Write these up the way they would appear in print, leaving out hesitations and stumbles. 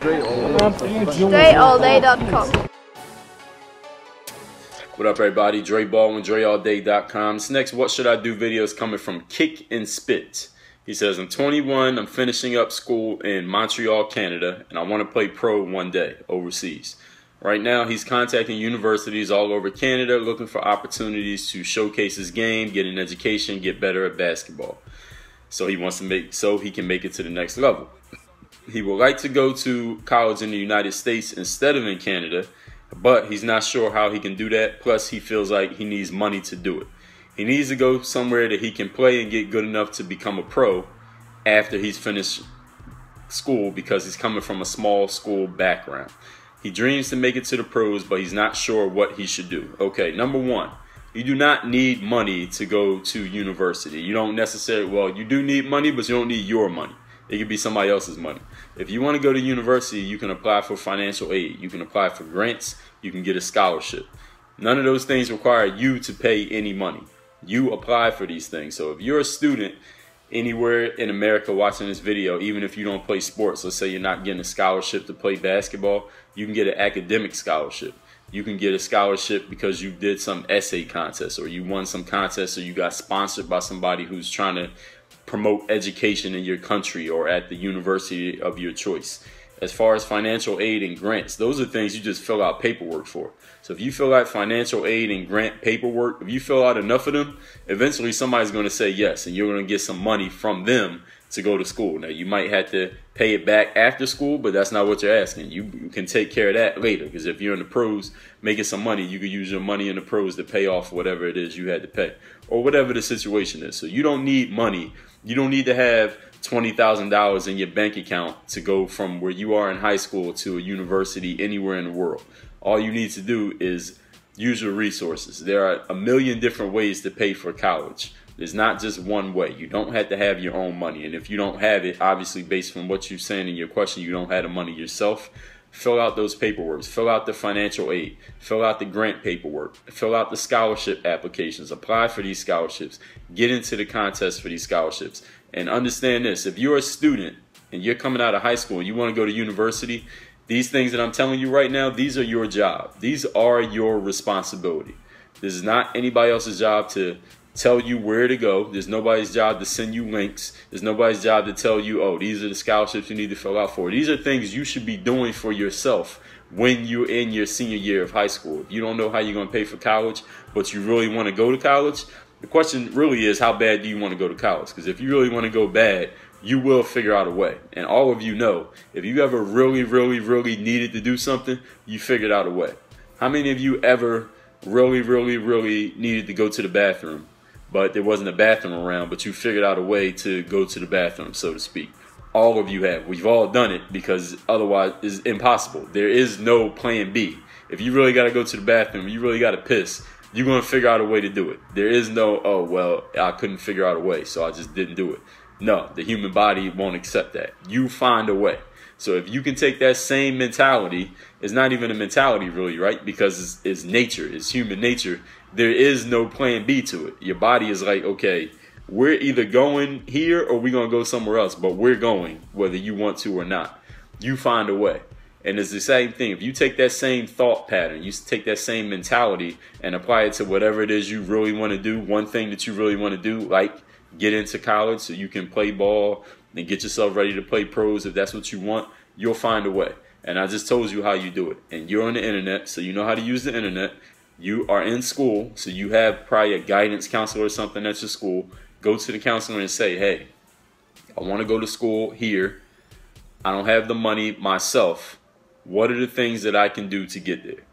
DreAllDay.com. What up, everybody? Dre Baldwin, DreAllDay.com. This next What Should I Do video is coming from Kick and Spit. He says, I'm 21, I'm finishing up school in Montreal, Canada, and I want to play pro one day overseas. Right now, he's contacting universities all over Canada looking for opportunities to showcase his game, get an education, get better at basketball. So he wants to he can make it to the next level. He would like to go to college in the United States instead of in Canada, but he's not sure how he can do that. Plus, he feels like he needs money to do it. He needs to go somewhere that he can play and get good enough to become a pro after he's finished school, because he's coming from a small school background. He dreams to make it to the pros, but he's not sure what he should do. Okay, number one, you do not need money to go to university. You don't necessarily, well, you do need money, but you don't need your money. It could be somebody else's money. If you want to go to university, you can apply for financial aid. You can apply for grants. You can get a scholarship. None of those things require you to pay any money. You apply for these things. So if you're a student anywhere in America watching this video, even if you don't play sports, let's say you're not getting a scholarship to play basketball, you can get an academic scholarship. You can get a scholarship because you did some essay contest, or you won some contest, or you got sponsored by somebody who's trying to promote education in your country or at the university of your choice. As far as financial aid and grants, those are things you just fill out paperwork for. So if you fill out financial aid and grant paperwork, if you fill out enough of them, eventually somebody's going to say yes, and you're going to get some money from them to go to school. Now, you might have to pay it back after school, but that's not what you're asking. You can take care of that later, because if you're in the pros making some money, you can use your money in the pros to pay off whatever it is you had to pay, or whatever the situation is. So you don't need money. You don't need to have $20,000 in your bank account to go from where you are in high school to a university anywhere in the world. All you need to do is use your resources. There are a million different ways to pay for college. There's not just one way. You don't have to have your own money. And if you don't have it, obviously based on what you're saying in your question, you don't have the money yourself, fill out those paperwork. Fill out the financial aid. Fill out the grant paperwork. Fill out the scholarship applications. Apply for these scholarships. Get into the contest for these scholarships. And understand this, if you're a student and you're coming out of high school and you want to go to university, these things that I'm telling you right now, these are your job. These are your responsibility. This is not anybody else's job to tell you where to go. There's nobody's job to send you links. There's nobody's job to tell you, oh, these are the scholarships you need to fill out for. These are things you should be doing for yourself when you're in your senior year of high school. If you don't know how you're going to pay for college, but you really want to go to college, the question really is, how bad do you want to go to college? Because if you really want to go bad, you will figure out a way. And all of you know, if you ever really, really, really needed to do something, you figured out a way. How many of you ever really, really, really needed to go to the bathroom, but there wasn't a bathroom around, but you figured out a way to go to the bathroom, so to speak? All of you have. We've all done it, because otherwise it's impossible. There is no plan B. If you really got to go to the bathroom, you really got to piss, you're going to figure out a way to do it. There is no, oh, well, I couldn't figure out a way, so I just didn't do it. No, the human body won't accept that. You find a way. So if you can take that same mentality, it's not even a mentality really, right? Because it's nature, it's human nature. There is no plan B to it. Your body is like, okay, we're either going here or we're going to go somewhere else, but we're going whether you want to or not. You find a way. And it's the same thing. If you take that same thought pattern, you take that same mentality and apply it to whatever it is you really want to do, one thing that you really want to do, like get into college so you can play ball and get yourself ready to play pros, if that's what you want, you'll find a way. And I just told you how you do it. And you're on the internet, so you know how to use the internet. You are in school, so you have probably a guidance counselor or something at your school. Go to the counselor and say, hey, I want to go to school here. I don't have the money myself. What are the things that I can do to get there?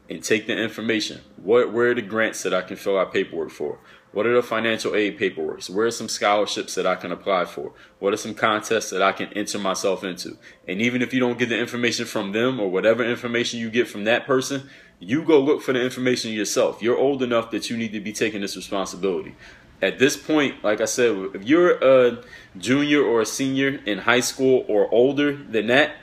And take the information. Where are the grants that I can fill out paperwork for? What are the financial aid paperwork? Where are some scholarships that I can apply for? What are some contests that I can enter myself into? And even if you don't get the information from them, or whatever information you get from that person, you go look for the information yourself. You're old enough that you need to be taking this responsibility. At this point, like I said, if you're a junior or a senior in high school or older than that,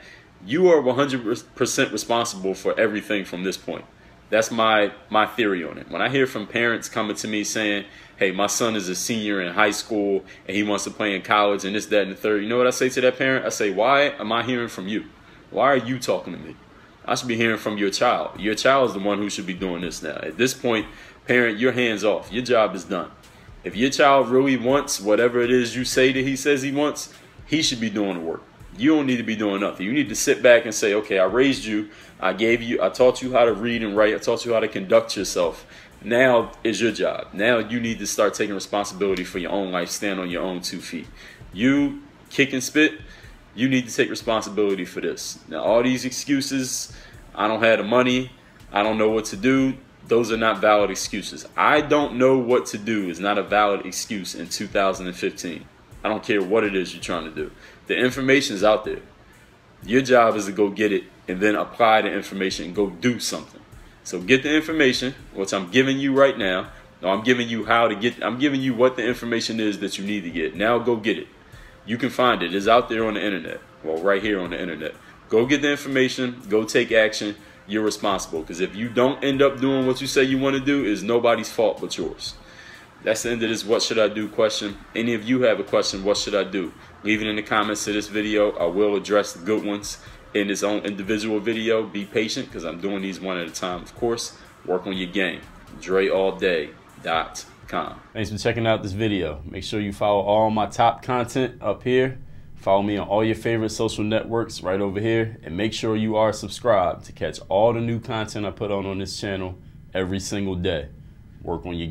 you are 100% responsible for everything from this point. That's my theory on it. When I hear from parents coming to me saying, hey, my son is a senior in high school and he wants to play in college and this, that, and the third, you know what I say to that parent? I say, why am I hearing from you? Why are you talking to me? I should be hearing from your child. Your child is the one who should be doing this now. At this point, parent, your hands off. Your job is done. If your child really wants whatever it is you say that he says he wants, he should be doing the work. You don't need to be doing nothing. You need to sit back and say, okay, I raised you. I taught you how to read and write. I taught you how to conduct yourself. Now is your job. Now you need to start taking responsibility for your own life, stand on your own 2 feet. You kick and spit, you need to take responsibility for this. Now, all these excuses, I don't have the money, I don't know what to do, those are not valid excuses. I don't know what to do is not a valid excuse in 2015. I don't care what it is you're trying to do. The information is out there. Your job is to go get it and then apply the information and go do something. So get the information, which I'm giving you right now. No, I'm giving you how to get, I'm giving you what the information is that you need to get. Now go get it. You can find it. It's out there on the internet. Well, right here on the internet. Go get the information. Go take action. You're responsible. Because if you don't end up doing what you say you want to do, it's nobody's fault but yours. That's the end of this what should I do question. Any of you have a question, what should I do? Leave it in the comments to this video. I will address the good ones in its own individual video. Be patient because I'm doing these one at a time, of course. Work on your game. DreAllDay.com. Thanks for checking out this video. Make sure you follow all my top content up here. Follow me on all your favorite social networks right over here. And make sure you are subscribed to catch all the new content I put on this channel every single day. Work on your game.